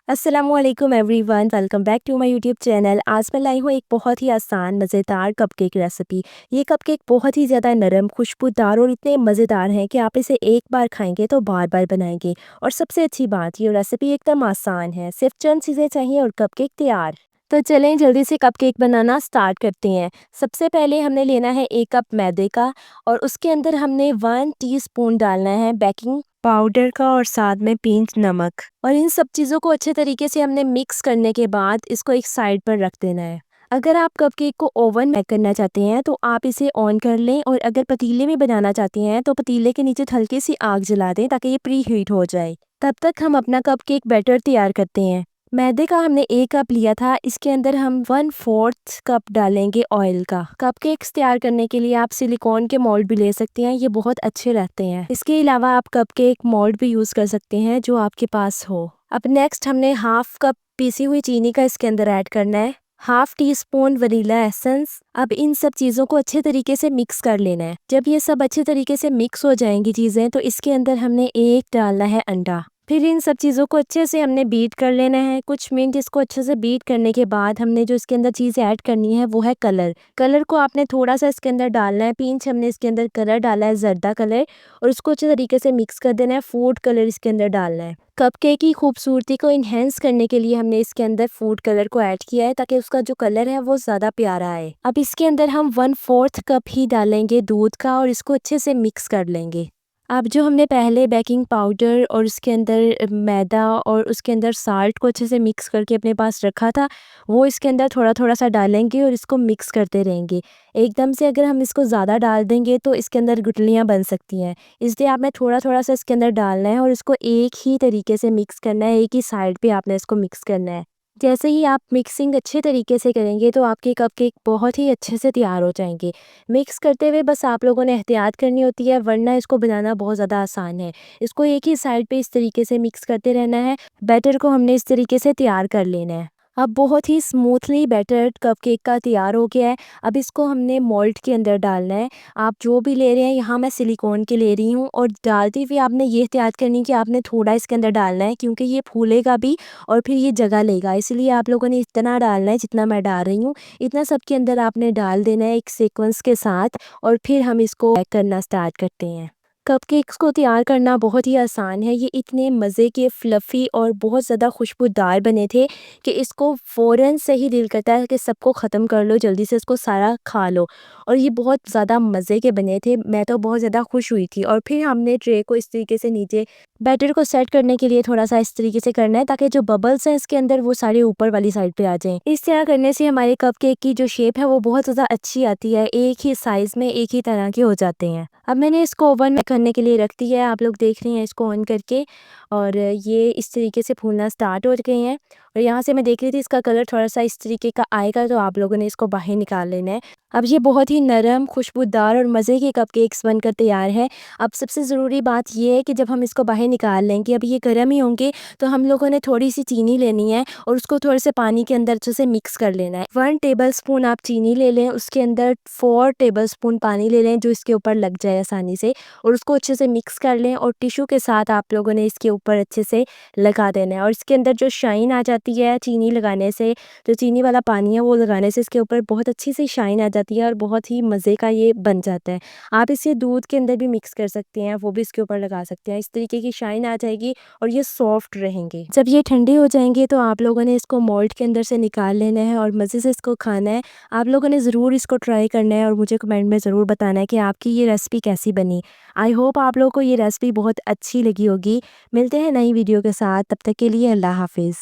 अस्सलामुअलैकुम everyone, welcome back to my YouTube channel. आज मैं लाई हूँ एक बहुत ही आसान मज़ेदार कपकेक रेसिपी। ये कपकेक बहुत ही ज़्यादा नरम, खुशबूदार और इतने मज़ेदार हैं कि आप इसे एक बार खाएंगे तो बार बार बनाएंगे। और सबसे अच्छी बात, ये रेसिपी एकदम आसान है, सिर्फ चंद चीज़ें चाहिए और कपकेक तैयार। तो चलें जल्दी से कपकेक बनाना स्टार्ट करते हैं। सबसे पहले हमने लेना है 1 कप मैदे का, और उसके अंदर हमने 1 टीस्पून डालना है बेकिंग पाउडर का और साथ में पिंच नमक। और इन सब चीज़ों को अच्छे तरीके से हमने मिक्स करने के बाद इसको एक साइड पर रख देना है। अगर आप कपकेक को ओवन में करना चाहते हैं तो आप इसे ऑन कर लें, और अगर पतीले में बनाना चाहते हैं तो पतीले के नीचे हल्की सी आग जला दें ताकि ये प्री हीट हो जाए। तब तक हम अपना कपकेक बैटर तैयार करते हैं। मैदे का हमने 1 कप लिया था, इसके अंदर हम 1/4 कप डालेंगे ऑयल का। कपकेक्स तैयार करने के लिए आप सिलिकॉन के मोल्ड भी ले सकते हैं, ये बहुत अच्छे रहते हैं। इसके अलावा आप कपकेक मोल्ड भी यूज़ कर सकते हैं जो आपके पास हो। अब नेक्स्ट हमने 1/2 कप पीसी हुई चीनी का इसके अंदर ऐड करना है, 1/2 टीस्पून वनीला एसेंस। अब इन सब चीज़ों को अच्छे तरीके से मिक्स कर लेना है। जब ये सब अच्छे तरीके से मिक्स हो जाएंगी चीज़ें, तो इसके अंदर हमने एक डालना है अंडा। फिर इन सब चीज़ों को अच्छे से हमने बीट कर लेना है। कुछ मिनट इसको अच्छे से बीट करने के बाद हमने जो इसके अंदर चीज़ ऐड करनी है वो है कलर। कलर को आपने थोड़ा सा इसके अंदर डालना है, पिंच हमने इसके अंदर कलर डाला है, जर्दा कलर, और उसको अच्छे तरीके से मिक्स कर देना है। फूड कलर इसके अंदर डालना है। कपकेक की खूबसूरती को इन्हेंस करने के लिए हमने इसके अंदर फूड कलर को ऐड किया है ताकि उसका जो कलर है वो ज़्यादा प्यारा आए। अब इसके अंदर हम 1/4 कप ही डालेंगे दूध का, और इसको अच्छे से मिक्स कर लेंगे। अब जो हमने पहले बेकिंग पाउडर और उसके अंदर मैदा और उसके अंदर साल्ट को अच्छे से मिक्स करके अपने पास रखा था, वो इसके अंदर थोड़ा थोड़ा सा डालेंगे और इसको मिक्स करते रहेंगे। एकदम से अगर हम इसको ज़्यादा डाल देंगे तो इसके अंदर गुठलियाँ बन सकती हैं, इसलिए आपने थोड़ा थोड़ा सा इसके अंदर डालना है और इसको एक ही तरीके से मिक्स करना है, एक ही साइड पे आपने इसको मिक्स करना है। जैसे ही आप मिक्सिंग अच्छे तरीके से करेंगे तो आपके कपकेक बहुत ही अच्छे से तैयार हो जाएंगे। मिक्स करते हुए बस आप लोगों ने एहतियात करनी होती है, वरना इसको बनाना बहुत ज़्यादा आसान है। इसको एक ही साइड पे इस तरीके से मिक्स करते रहना है। बैटर को हमने इस तरीके से तैयार कर लेना है। अब बहुत ही स्मूथली बैटर कपकेक का तैयार हो गया है। अब इसको हमने मोल्ड के अंदर डालना है। आप जो भी ले रहे हैं, यहाँ मैं सिलिकॉन के ले रही हूँ, और डालते हुए आपने ये एहतियात करनी है कि आपने थोड़ा इसके अंदर डालना है, क्योंकि ये फूलेगा भी और फिर ये जगह लेगा, इसलिए आप लोगों ने इतना डालना है जितना मैं डाल रही हूँ। इतना सबके अंदर आपने डाल देना है एक सीक्वेंस के साथ, और फिर हम इसको पैक करना स्टार्ट करते हैं। कपकेक्स को तैयार करना बहुत ही आसान है। ये इतने मज़े के, फ्लफ़ी और बहुत ज़्यादा खुशबूदार बने थे कि इसको फ़ौरन से ही दिल करता है कि सबको ख़त्म कर लो, जल्दी से इसको सारा खा लो। और ये बहुत ज़्यादा मज़े के बने थे, मैं तो बहुत ज़्यादा खुश हुई थी। और फिर हमने ट्रे को इस तरीके से नीचे बैटर को सेट करने के लिए थोड़ा सा इस तरीके से करना है ताकि जो बबल्स हैं इसके अंदर वो सारे ऊपर वाली साइड पे आ जाएं। इस तरह करने से हमारे कपकेक की जो शेप है वो बहुत ज़्यादा अच्छी आती है, एक ही साइज़ में एक ही तरह के हो जाते हैं। अब मैंने इसको ओवन में करने के लिए रख दिया है, आप लोग देख रहे हैं इसको ऑन करके, और ये इस तरीके से फूलना स्टार्ट हो गए हैं। और यहाँ से मैं देख रही थी इसका कलर थोड़ा सा इस तरीके का आएगा, तो आप लोगों ने इसको बाहर निकाल लेना है। अब ये बहुत ही नरम, खुशबूदार और मज़े के कपकेक्स बनकर तैयार है। अब सबसे ज़रूरी बात ये है कि जब हम इसको बाहर निकाल लेंगे, अब ये गर्म ही होंगे, तो हम लोगों ने थोड़ी सी चीनी लेनी है और उसको थोड़े से पानी के अंदर अच्छे से मिक्स कर लेना है। 1 टेबलस्पून आप चीनी ले लें, उसके अंदर 4 टेबलस्पून पानी ले लें जो इसके ऊपर लग जाए आसानी से, और उसको अच्छे से मिक्स कर लें। और टिश्यू के साथ आप लोगों ने इसके ऊपर अच्छे से लगा देना है, और इसके अंदर जो शाइन आ जाती है चीनी लगाने से, जो चीनी वाला पानी है वो लगाने से इसके ऊपर बहुत अच्छी सी शाइन आ जाती है और बहुत ही मज़े का ये बन जाता है। आप इसे दूध के अंदर भी मिक्स कर सकते हैं, वो भी इसके ऊपर लगा सकते हैं। इस तरीके की शाइन आ जाएगी और ये सॉफ्ट रहेंगे। जब ये ठंडे हो जाएंगे तो आप लोगों ने इसको मोल्ड के अंदर से निकाल लेना है और मज़े से इसको खाना है। आप लोगों ने ज़रूर इसको ट्राई करना है और मुझे कमेंट में ज़रूर बताना है कि आपकी ये रेसिपी कैसी बनी। आई होप आप लोगों को ये रेसिपी बहुत अच्छी लगी होगी। मिलते हैं नई वीडियो के साथ, तब तक के लिए अल्लाह हाफिज़।